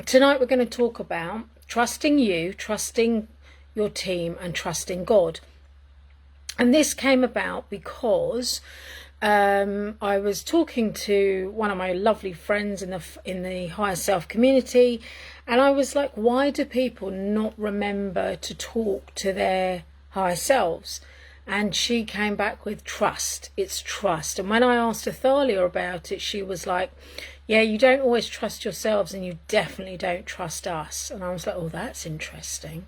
Tonight we're going to talk about trusting you, trusting your team, and trusting God. And this came about because I was talking to one of my lovely friends in the Higher Self community, and I was like, why do people not remember to talk to their higher selves? And she came back with trust. It's trust. And when I asked Athalia about it, she was like, yeah, you don't always trust yourselves, and you definitely don't trust us. And I was like, oh, that's interesting.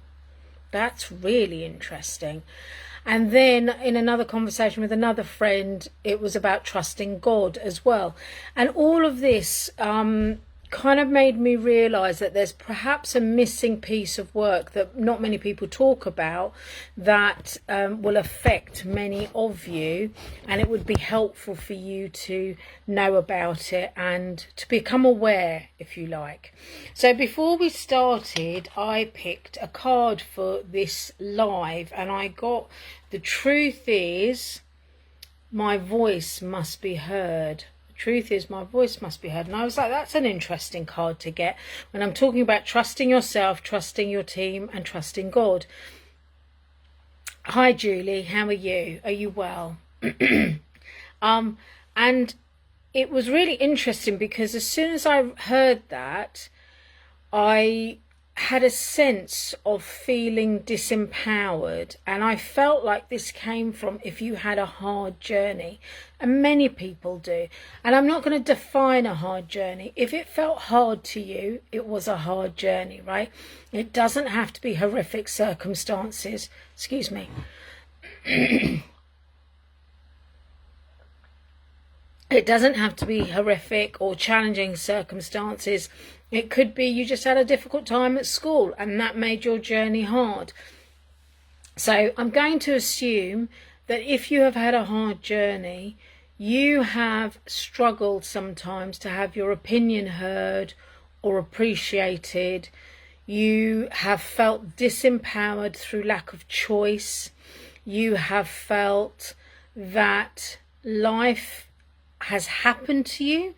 That's really interesting. And then in another conversation with another friend, it was about trusting God as well. And all of this kind of made me realise that there's perhaps a missing piece of work that not many people talk about that will affect many of you, and it would be helpful for you to know about it and to become aware, if you like. So before we started, I picked a card for this live, and I got "The truth is my voice must be heard." Truth is my voice must be heard. And I was like, that's an interesting card to get when I'm talking about trusting yourself, trusting your team, and trusting God. Hi Julie, how are you? Are you well? And it was really interesting because as soon as I heard that, I had a sense of feeling disempowered, and I felt like this came from if you had a hard journey, and many people do. And I'm not going to define a hard journey. If it felt hard to you, it was a hard journey, right? It doesn't have to be horrific circumstances. Excuse me. It doesn't have to be horrific or challenging circumstances. It could be you just had a difficult time at school and that made your journey hard. So I'm going to assume that if you have had a hard journey, you have struggled sometimes to have your opinion heard or appreciated. You have felt disempowered through lack of choice. You have felt that life has happened to you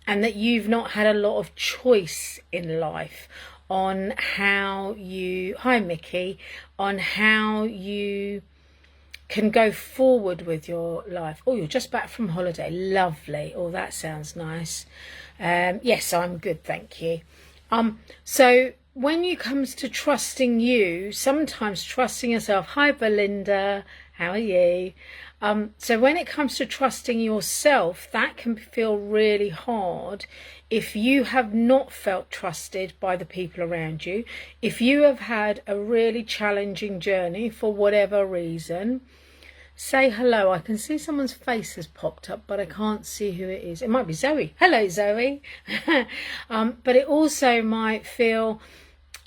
and that you've not had a lot of choice in life on how you, hi Mickey, on how you can go forward with your life. Oh, you're just back from holiday. Lovely. Oh, that sounds nice. Yes, I'm good, thank you. So when it comes to trusting you, sometimes trusting yourself, hi Belinda, how are you? So when it comes to trusting yourself, that can feel really hard if you have not felt trusted by the people around you, if you have had a really challenging journey for whatever reason. Say hello. I can see someone's face has popped up, but I can't see who it is. It might be Zoe. Hello, Zoe. But it also might feel,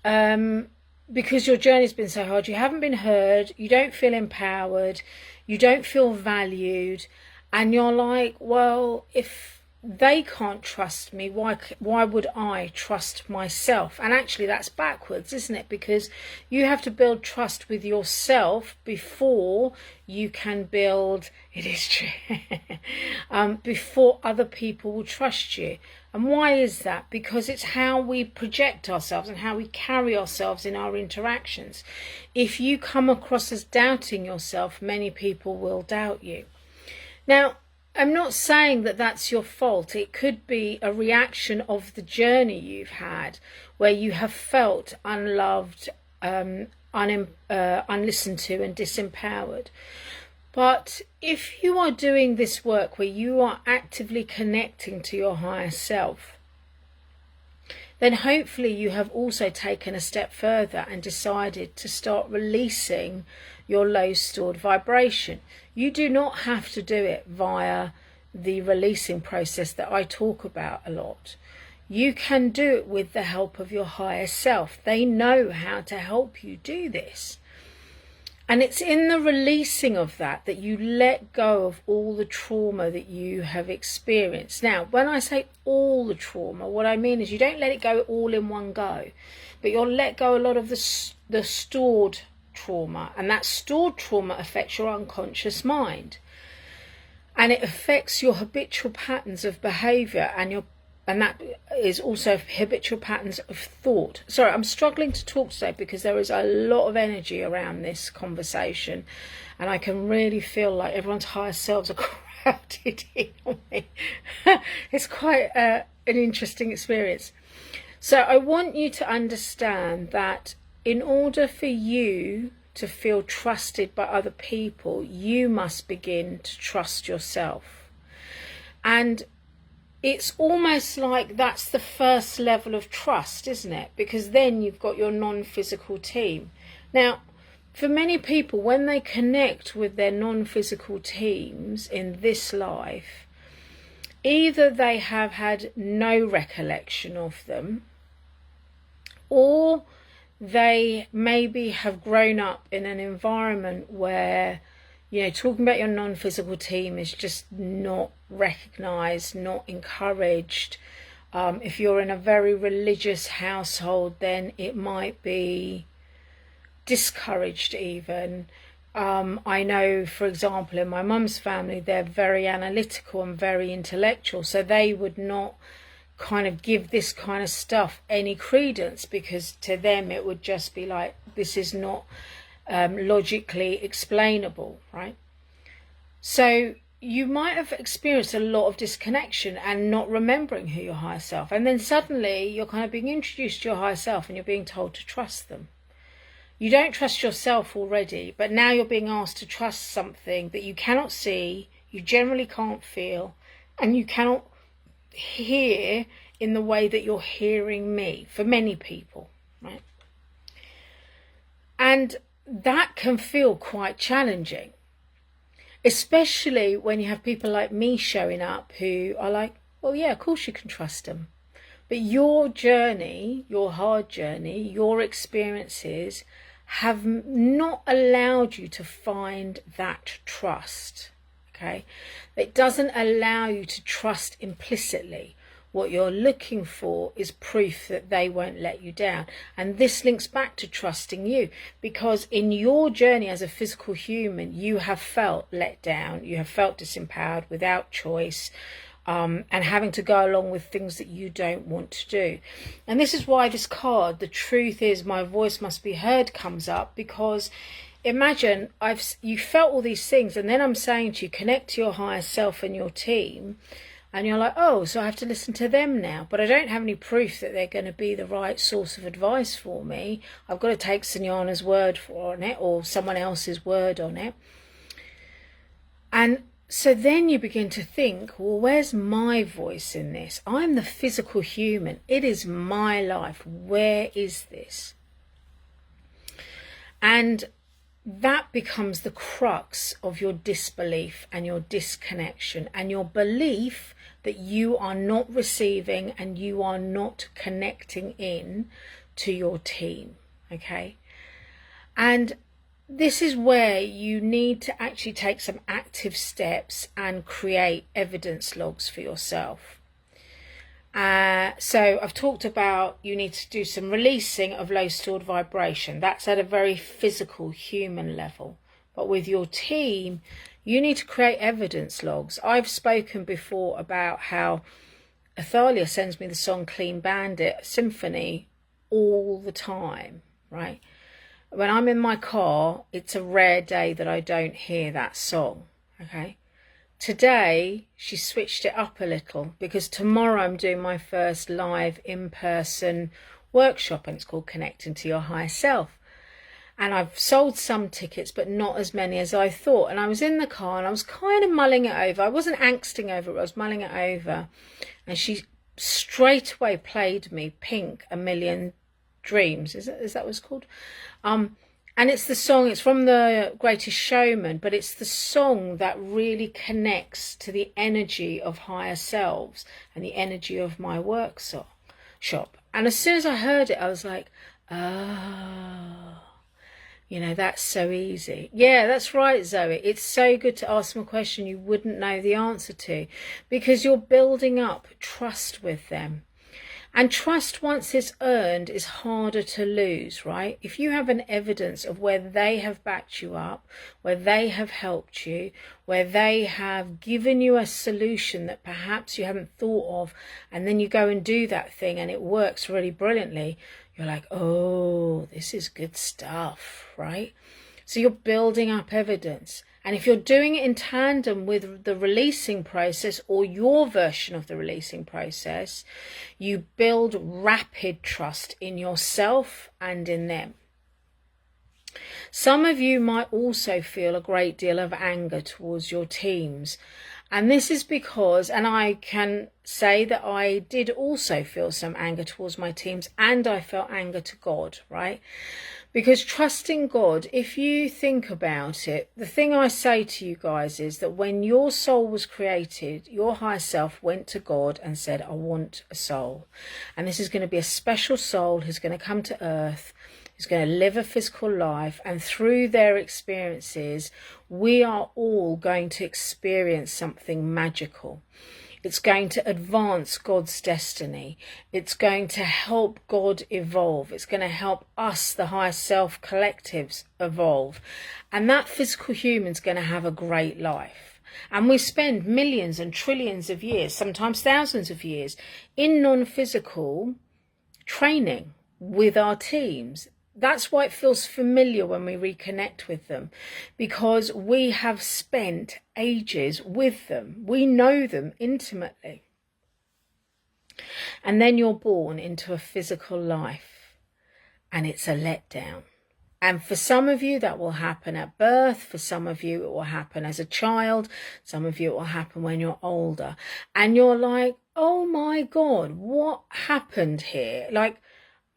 because your journey's been so hard, you haven't been heard, you don't feel empowered, you don't feel valued, and you're like, well, if they can't trust me, why would I trust myself? And actually that's backwards, isn't it? Because you have to build trust with yourself before you can build, it is true, before other people will trust you. And why is that? Because it's how we project ourselves and how we carry ourselves in our interactions. If you come across as doubting yourself, many people will doubt you. Now, I'm not saying that that's your fault. It could be a reaction of the journey you've had where you have felt unloved, unlistened to and disempowered. But if you are doing this work where you are actively connecting to your higher self, then hopefully you have also taken a step further and decided to start releasing your low stored vibration. You do not have to do it via the releasing process that I talk about a lot. You can do it with the help of your higher self. They know how to help you do this. And it's in the releasing of that that you let go of all the trauma that you have experienced. Now, when I say all the trauma, what I mean is you don't let it go all in one go, but you'll let go a lot of the stored trauma, and that stored trauma affects your unconscious mind, and it affects your habitual patterns of behavior and your and that is also habitual patterns of thought. Sorry, I'm struggling to talk today because there is a lot of energy around this conversation, and I can really feel like everyone's higher selves are crowded in on me. It's quite an interesting experience. So I want you to understand that in order for you to feel trusted by other people, you must begin to trust yourself. And it's almost like that's the first level of trust, isn't it? Because then you've got your non-physical team. Now, for many people, when they connect with their non-physical teams in this life, either they have had no recollection of them, or they maybe have grown up in an environment where, you know, talking about your non-physical team is just not recognised, not encouraged. If you're in a very religious household, then it might be discouraged even. I know, for example, in my mum's family, they're very analytical and very intellectual, so they would not kind of give this kind of stuff any credence, because to them it would just be like, this is not logically explainable, right? So you might have experienced a lot of disconnection and not remembering who your higher self, and then suddenly you're kind of being introduced to your higher self and you're being told to trust them. You don't trust yourself already, but now you're being asked to trust something that you cannot see, you generally can't feel, and you cannot hear in the way that you're hearing me, for many people, right? And that can feel quite challenging, especially when you have people like me showing up who are like, well, yeah, of course you can trust them. But your journey, your hard journey, your experiences have not allowed you to find that trust, okay? It doesn't allow you to trust implicitly. What you're looking for is proof that they won't let you down. And this links back to trusting you, because in your journey as a physical human, you have felt let down, you have felt disempowered, without choice, and having to go along with things that you don't want to do. And this is why this card, the truth is my voice must be heard, comes up, because imagine you felt all these things, and then I'm saying to you, connect to your higher self and your team, and you're like, oh, so I have to listen to them now, but I don't have any proof that they're going to be the right source of advice for me. I've got to take Sanjana's word on it, or someone else's word on it. And so then you begin to think, well, where's my voice in this? I'm the physical human. It is my life. Where is this? And that becomes the crux of your disbelief and your disconnection and your belief that you are not receiving and you are not connecting in to your team, okay? And this is where you need to actually take some active steps and create evidence logs for yourself. So I've talked about you need to do some releasing of low stored vibration. That's at a very physical human level. But with your team, you need to create evidence logs. I've spoken before about how Athalia sends me the song Clean Bandit Symphony all the time, right? When I'm in my car, it's a rare day that I don't hear that song, okay? Today, she switched it up a little because tomorrow I'm doing my first live in-person workshop, and it's called Connecting to Your Higher Self. And I've sold some tickets, but not as many as I thought. And I was in the car and I was kind of mulling it over. I wasn't angsting over it, I was mulling it over. And she straight away played me Pink, A Million Dreams. Is that what it's called? And it's the song, it's from The Greatest Showman, but it's the song that really connects to the energy of higher selves and the energy of my workshop. And as soon as I heard it, I was like, oh, you know, that's so easy. Yeah, that's right, Zoe. It's so good to ask them a question you wouldn't know the answer to, because you're building up trust with them. And trust, once it's earned, is harder to lose, right? If you have an evidence of where they have backed you up, where they have helped you, where they have given you a solution that perhaps you haven't thought of, and then you go and do that thing and it works really brilliantly, you're like, oh, this is good stuff, right? So you're building up evidence. And if you're doing it in tandem with the releasing process or your version of the releasing process, you build rapid trust in yourself and in them. Some of you might also feel a great deal of anger towards your teams. And this is because, and I can say that I did also feel some anger towards my teams, and I felt anger to God, right? Because trusting God, if you think about it, the thing I say to you guys is that when your soul was created, your higher self went to God and said, I want a soul. And this is going to be a special soul who's going to come to earth, who's going to live a physical life. And through their experiences, we are all going to experience something magical. It's going to advance God's destiny. It's going to help God evolve. It's going to help us, the higher self collectives, evolve. And that physical human's going to have a great life. And we spend millions and trillions of years, sometimes thousands of years, in non-physical training with our teams. That's why it feels familiar when we reconnect with them, because we have spent ages with them. We know them intimately. And then you're born into a physical life, and it's a letdown. And for some of you, that will happen at birth. For some of you, it will happen as a child. Some of you, it will happen when you're older. And you're like, oh my God, what happened here? Like,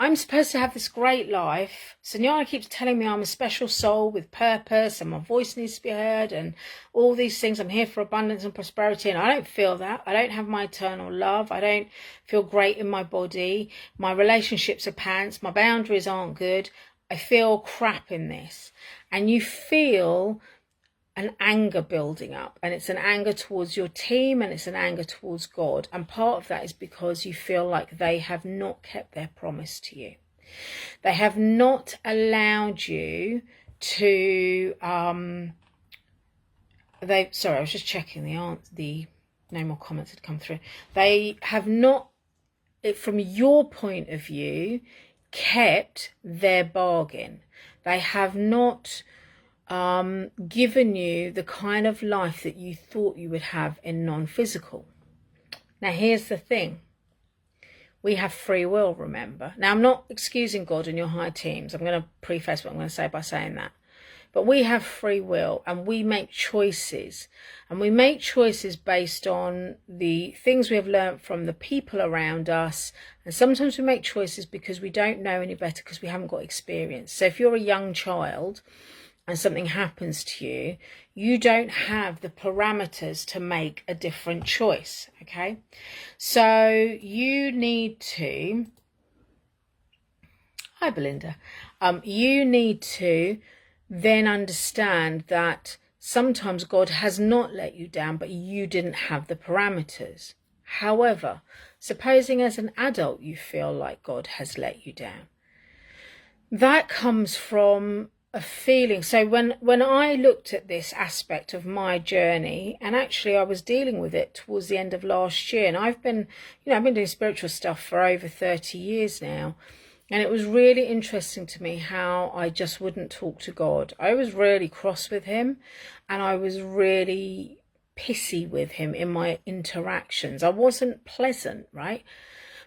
I'm supposed to have this great life. Sunyana keeps telling me I'm a special soul with purpose and my voice needs to be heard and all these things. I'm here for abundance and prosperity, and I don't feel that. I don't have my eternal love. I don't feel great in my body. My relationships are pants. My boundaries aren't good. I feel crap in this. And you feel an anger building up, and it's an anger towards your team, and it's an anger towards God. And part of that is because you feel like they have not kept their promise to you. They have not allowed you to sorry, I was just checking the no more comments had come through. They have not, from your point of view, kept their bargain. They have not given you the kind of life that you thought you would have in non-physical. Now, here's the thing. We have free will, remember. Now, I'm not excusing God and your higher teams. I'm going to preface what I'm going to say by saying that. But we have free will, and we make choices. And we make choices based on the things we have learned from the people around us. And sometimes we make choices because we don't know any better, because we haven't got experience. So if you're a young child and something happens to you, you don't have the parameters to make a different choice, okay? So you need to, hi Belinda, you need to then understand that sometimes God has not let you down, but you didn't have the parameters. However, supposing as an adult you feel like God has let you down, that comes from a feeling. So when I looked at this aspect of my journey, and actually I was dealing with it towards the end of last year, and I've been doing spiritual stuff for over 30 years now, and it was really interesting to me how I just wouldn't talk to God. I was really cross with him, and I was really pissy with him in my interactions. I wasn't pleasant, right?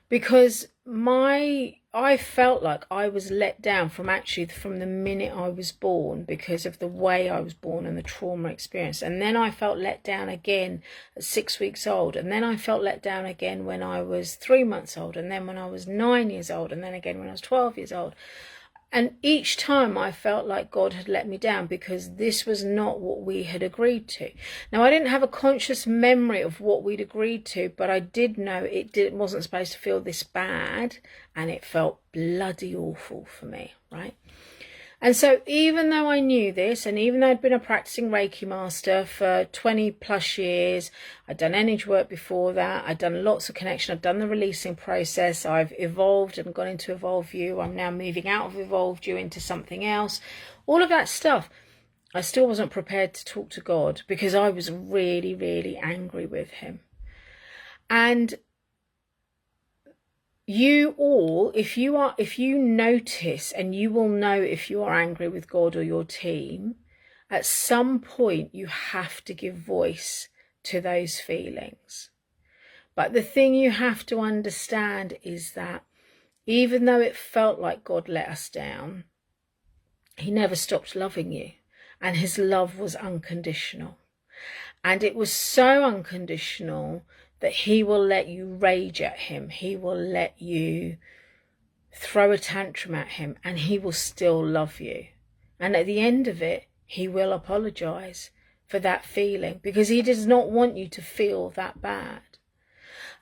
Because I felt like I was let down from the minute I was born, because of the way I was born and the trauma experience. And then I felt let down again at 6 weeks old. And then I felt let down again when I was 3 months old. And then when I was 9 years old. And then again when I was 12 years old. And each time I felt like God had let me down, because this was not what we had agreed to. Now, I didn't have a conscious memory of what we'd agreed to, but I did know it wasn't supposed to feel this bad, and it felt bloody awful for me, right? And so even though I knew this, and even though I'd been a practicing Reiki master for 20 plus years, I'd done energy work before that, I'd done lots of connection, I've done the releasing process, I've evolved and gone into Evolve You, I'm now moving out of Evolved You into something else, all of that stuff, I still wasn't prepared to talk to God because I was really, really angry with him. And you all, if you notice, and you will know if you are angry with God or your team, at some point you have to give voice to those feelings. But the thing you have to understand is that even though it felt like God let us down, he never stopped loving you, and his love was unconditional. And it was so unconditional that he will let you rage at him. He will let you throw a tantrum at him, and he will still love you. And at the end of it, he will apologize for that feeling, because he does not want you to feel that bad.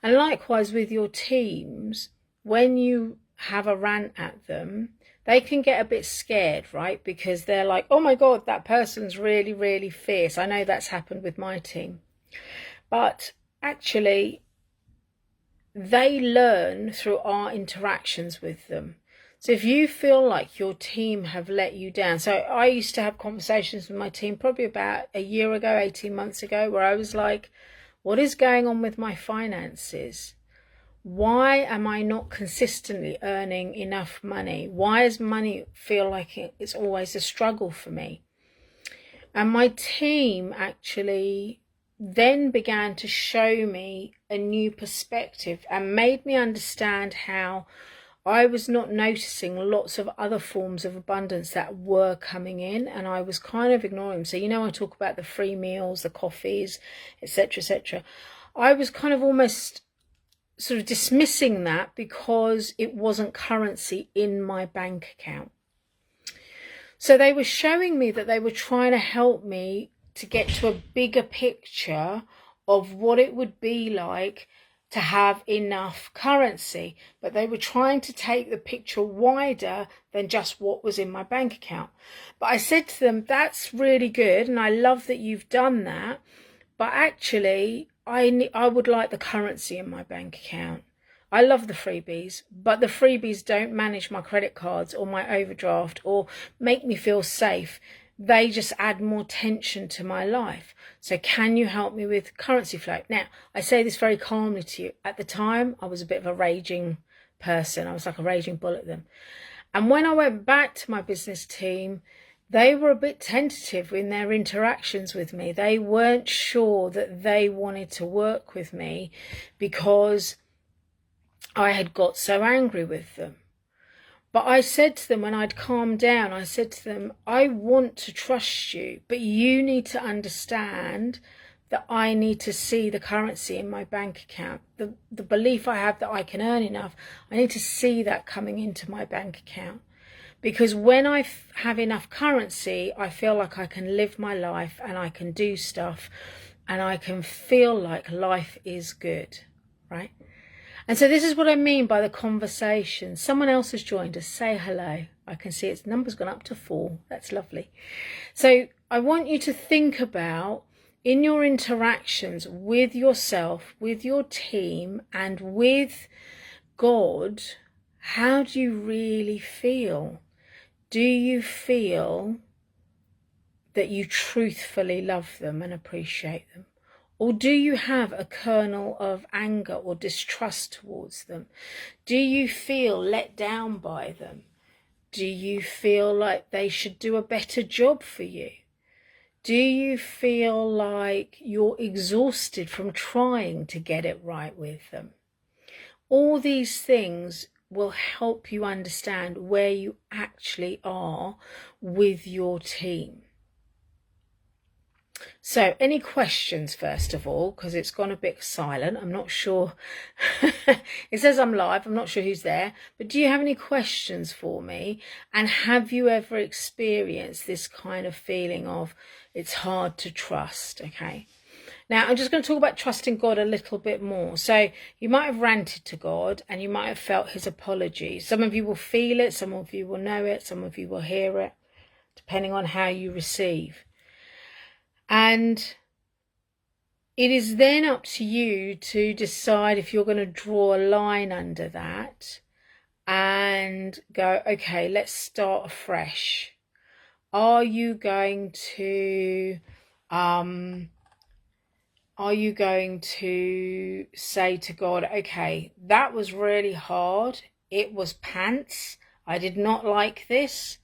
And likewise with your teams, when you have a rant at them, they can get a bit scared, right? Because they're like, oh my God, that person's really, really fierce. I know that's happened with my team. But actually, they learn through our interactions with them. So if you feel like your team have let you down, so I used to have conversations with my team probably about a year ago, 18 months ago, where I was like, what is going on with my finances? Why am I not consistently earning enough money? Why does money feel like it's always a struggle for me? And my team actually then began to show me a new perspective and made me understand how I was not noticing lots of other forms of abundance that were coming in, and I was kind of ignoring them. So, you know, I talk about the free meals, the coffees, etc., etc. I was kind of almost sort of dismissing that because it wasn't currency in my bank account. So they were showing me that they were trying to help me to get to a bigger picture of what it would be like to have enough currency, but they were trying to take the picture wider than just what was in my bank account. But I said to them, that's really good, and I love that you've done that, but actually I would like the currency in my bank account. I love the freebies, but the freebies don't manage my credit cards or my overdraft or make me feel safe. They just add more tension to my life. So can you help me with currency flow? Now, I say this very calmly to you. At the time, I was a bit of a raging person. I was like a raging bull at them. And when I went back to my business team, they were a bit tentative in their interactions with me. They weren't sure that they wanted to work with me because I had got so angry with them. But I said to them, when I'd calmed down, I said to them, I want to trust you, but you need to understand that I need to see the currency in my bank account. The belief I have that I can earn enough, I need to see that coming into my bank account. Because when I have enough currency, I feel like I can live my life and I can do stuff and I can feel like life is good, right? And so this is what I mean by the conversation. Someone else has joined us. Say hello. I can see its number's gone up to 4. That's lovely. So I want you to think about, in your interactions with yourself, with your team, and with God, how do you really feel? Do you feel that you truthfully love them and appreciate them? Or do you have a kernel of anger or distrust towards them? Do you feel let down by them? Do you feel like they should do a better job for you? Do you feel like you're exhausted from trying to get it right with them? All these things will help you understand where you actually are with your team. So any questions, first of all, because it's gone a bit silent. I'm not sure. It says I'm live. I'm not sure who's there. But do you have any questions for me? And have you ever experienced this kind of feeling of it's hard to trust? Okay. Now, I'm just going to talk about trusting God a little bit more. So you might have ranted to God and you might have felt his apology. Some of you will feel it. Some of you will know it. Some of you will hear it. depending on how you receive. And it is then up to you to decide if you're going to draw a line under that and go, okay, let's start afresh. Are you going to say to God, okay, that was really hard. It was pants. I did not like this.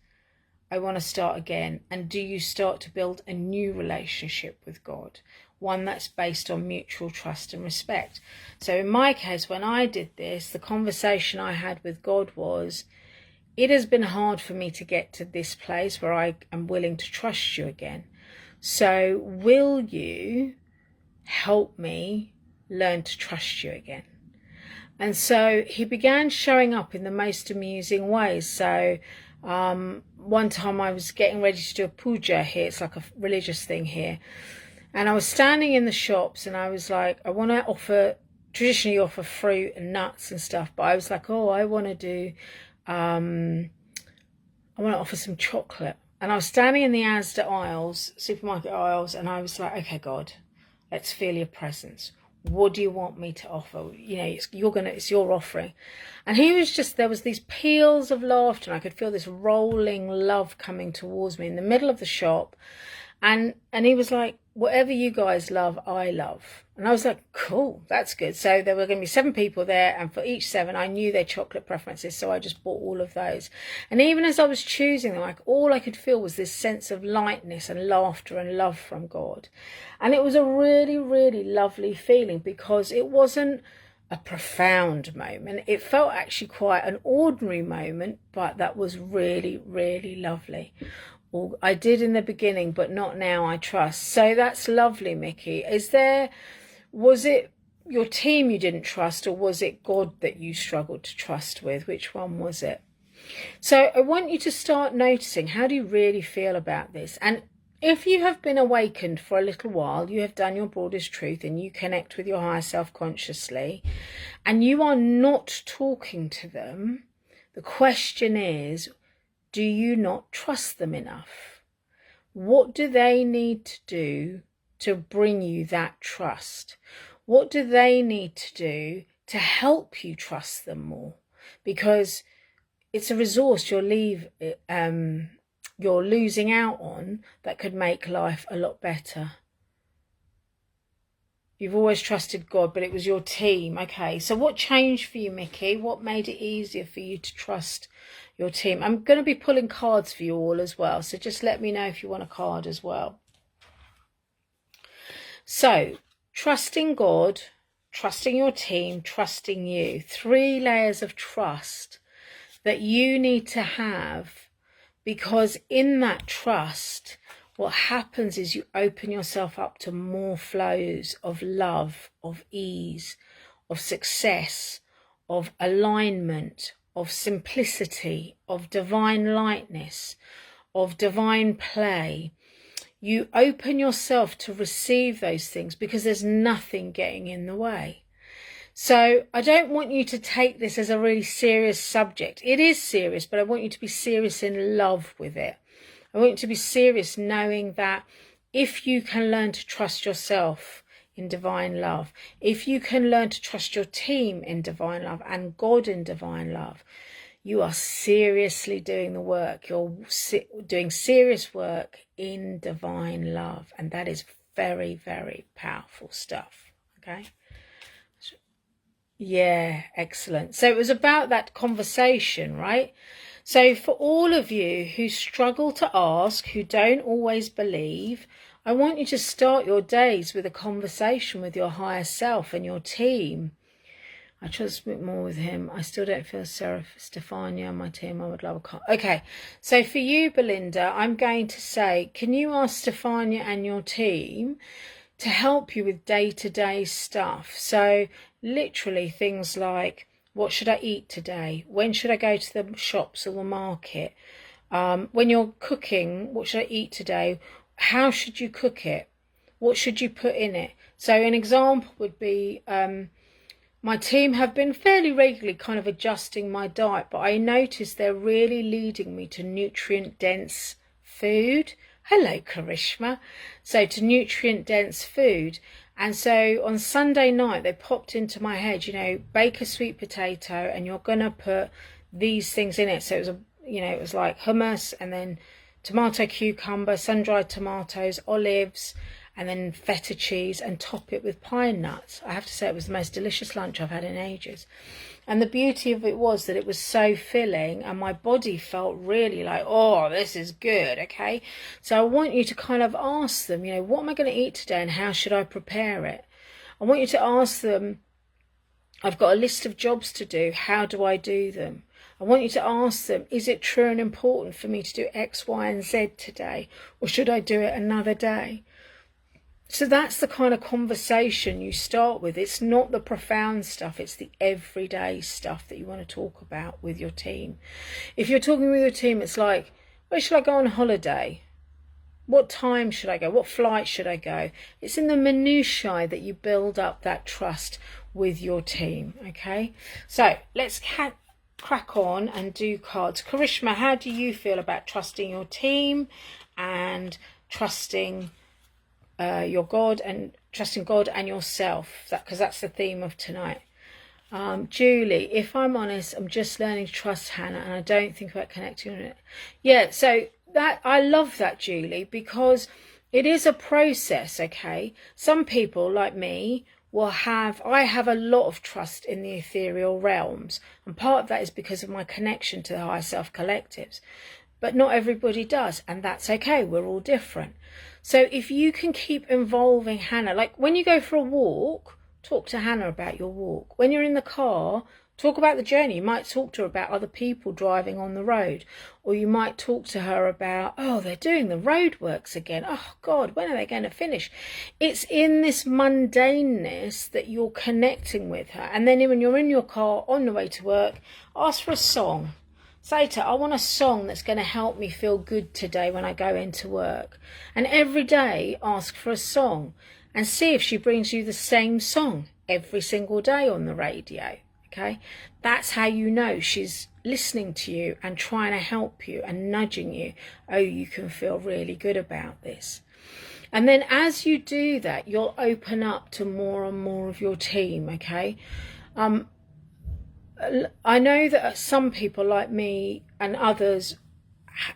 I want to start again. And do you start to build a new relationship with God? One that's based on mutual trust and respect. So in my case, when I did this, the conversation I had with God was, it has been hard for me to get to this place where I am willing to trust you again. So will you help me learn to trust you again? And so he began showing up in the most amusing ways. So one time I was getting ready to do a puja here. It's like a religious thing here. And I was standing in the shops and I was like, I want to traditionally offer fruit and nuts and stuff. But I was like, oh, I want to offer some chocolate. And I was standing in the Asda aisles, supermarket aisles, and I was like, okay, God, let's feel your presence. What do you want me to offer? You know, it's your offering. And there was these peals of laughter, and I could feel this rolling love coming towards me in the middle of the shop. And he was like, whatever you guys love, I love. And I was like, cool, that's good. So there were going to be 7 people there, and for each 7, I knew their chocolate preferences, so I just bought all of those. And even as I was choosing them, like, all I could feel was this sense of lightness and laughter and love from God. And it was a really, really lovely feeling, because it wasn't a profound moment. It felt actually quite an ordinary moment, but that was really, really lovely. I did in the beginning, but not now, I trust. So that's lovely, Mickey. Was it your team you didn't trust, or was it God that you struggled to trust with? Which one was it? So I want you to start noticing, how do you really feel about this? And if you have been awakened for a little while, you have done your broadest truth and you connect with your higher self consciously, and you are not talking to them, the question is, do you not trust them enough? What do they need to do to bring you that trust? What do they need to do to help you trust them more? Because it's a resource you're losing out on that could make life a lot better. You've always trusted God, but it was your team. Okay, so what changed for you, Mickey? What made it easier for you to trust your team? I'm going to be pulling cards for you all as well, so just let me know if you want a card as well. So, trusting God, trusting your team, trusting you. 3 layers of trust that you need to have, because in that trust, what happens is you open yourself up to more flows of love, of ease, of success, of alignment, of simplicity, of divine lightness, of divine play. You open yourself to receive those things because there's nothing getting in the way. So I don't want you to take this as a really serious subject. It is serious, but I want you to be serious in love with it. I want you to be serious knowing that if you can learn to trust yourself in divine love, if you can learn to trust your team in divine love and God in divine love, you are seriously doing the work. You're doing serious work in divine love. And that is very, very powerful stuff. Okay? Yeah, excellent. So it was about that conversation, right? So for all of you who struggle to ask, who don't always believe, I want you to start your days with a conversation with your higher self and your team. I trust a bit more with him. I still don't feel Stefania on my team. I would love a call. Okay, so for you, Belinda, I'm going to say, can you ask Stefania and your team to help you with day-to-day stuff? So literally things like, what should I eat today? When should I go to the shops or the market? When you're cooking, what should I eat today? How should you cook it? What should you put in it? So an example would be, my team have been fairly regularly kind of adjusting my diet, but I notice they're really leading me to nutrient-dense food. Hello, Karishma. So to nutrient-dense food. And so on Sunday night, they popped into my head, you know, bake a sweet potato and you're going to put these things in it. So it was, it was like hummus and then tomato, cucumber, sun-dried tomatoes, olives, and then feta cheese, and top it with pine nuts. I have to say it was the most delicious lunch I've had in ages. And the beauty of it was that it was so filling and my body felt really like, oh, this is good, okay? So I want you to kind of ask them, what am I going to eat today and how should I prepare it? I want you to ask them, I've got a list of jobs to do, how do I do them? I want you to ask them, is it true and important for me to do X, Y, and Z today? Or should I do it another day? So that's the kind of conversation you start with. It's not the profound stuff, it's the everyday stuff that you want to talk about with your team. If you're talking with your team, it's like, where should I go on holiday? What time should I go? What flight should I go? It's in the minutiae that you build up that trust with your team, okay? So let's crack on and do cards. Karishma, how do you feel about trusting your team and trusting your God and trusting God and yourself? Because that's the theme of tonight. Julie, if I'm honest, I'm just learning to trust Hannah and I don't think about connecting on it. Yeah, so that I love that, Julie, because it is a process, okay? Some people like me I have a lot of trust in the ethereal realms, and part of that is because of my connection to the higher self collectives, but not everybody does, and that's okay. We're all different. So if you can keep involving Hannah, like when you go for a walk, talk to Hannah about your walk. When you're in the car, talk about the journey. You might talk to her about other people driving on the road, or you might talk to her about, oh, they're doing the roadworks again. Oh God, when are they going to finish? It's in this mundaneness that you're connecting with her. And then when you're in your car on the way to work, ask for a song. Say to her, I want a song that's going to help me feel good today when I go into work. And every day ask for a song and see if she brings you the same song every single day on the radio. Okay, that's how you know she's listening to you and trying to help you and nudging you. Oh, you can feel really good about this. And then as you do that, you'll open up to more and more of your team, okay? I know that some people like me and others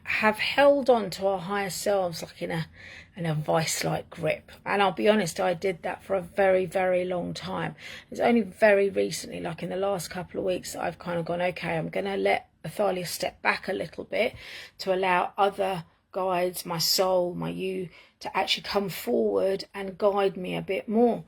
have held on to our higher selves like in a vice-like grip, and I'll be honest, I did that for a very, very long time. It's only very recently, like in the last couple of weeks, that I've kind of gone, okay, I'm going to let Athalia step back a little bit to allow other guides, my soul, my you, to actually come forward and guide me a bit more.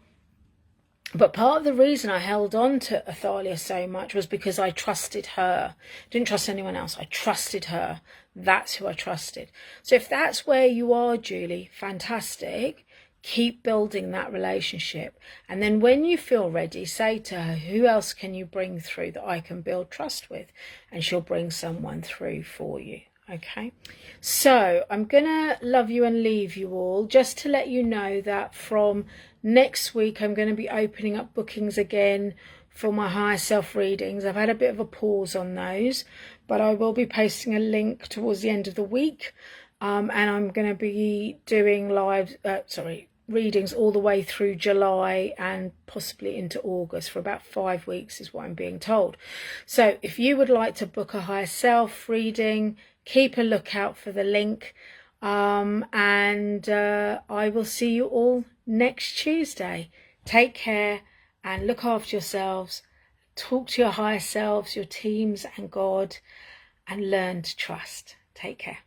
But part of the reason I held on to Athalia so much was because I trusted her. Didn't trust anyone else. I trusted her. That's who I trusted. So if that's where you are, Julie, fantastic. Keep building that relationship. And then when you feel ready, say to her, who else can you bring through that I can build trust with? And she'll bring someone through for you. Okay, so I'm gonna love you and leave you all, just to let you know that from next week I'm going to be opening up bookings again for my higher self readings. I've had a bit of a pause on those, but I will be posting a link towards the end of the week, and I'm going to be doing readings all the way through July and possibly into August for about 5 weeks is what I'm being told. So if you would like to book a higher self reading, keep a lookout for the link, and I will see you all next Tuesday. Take care and look after yourselves. Talk to your higher selves, your teams and God, and learn to trust. Take care.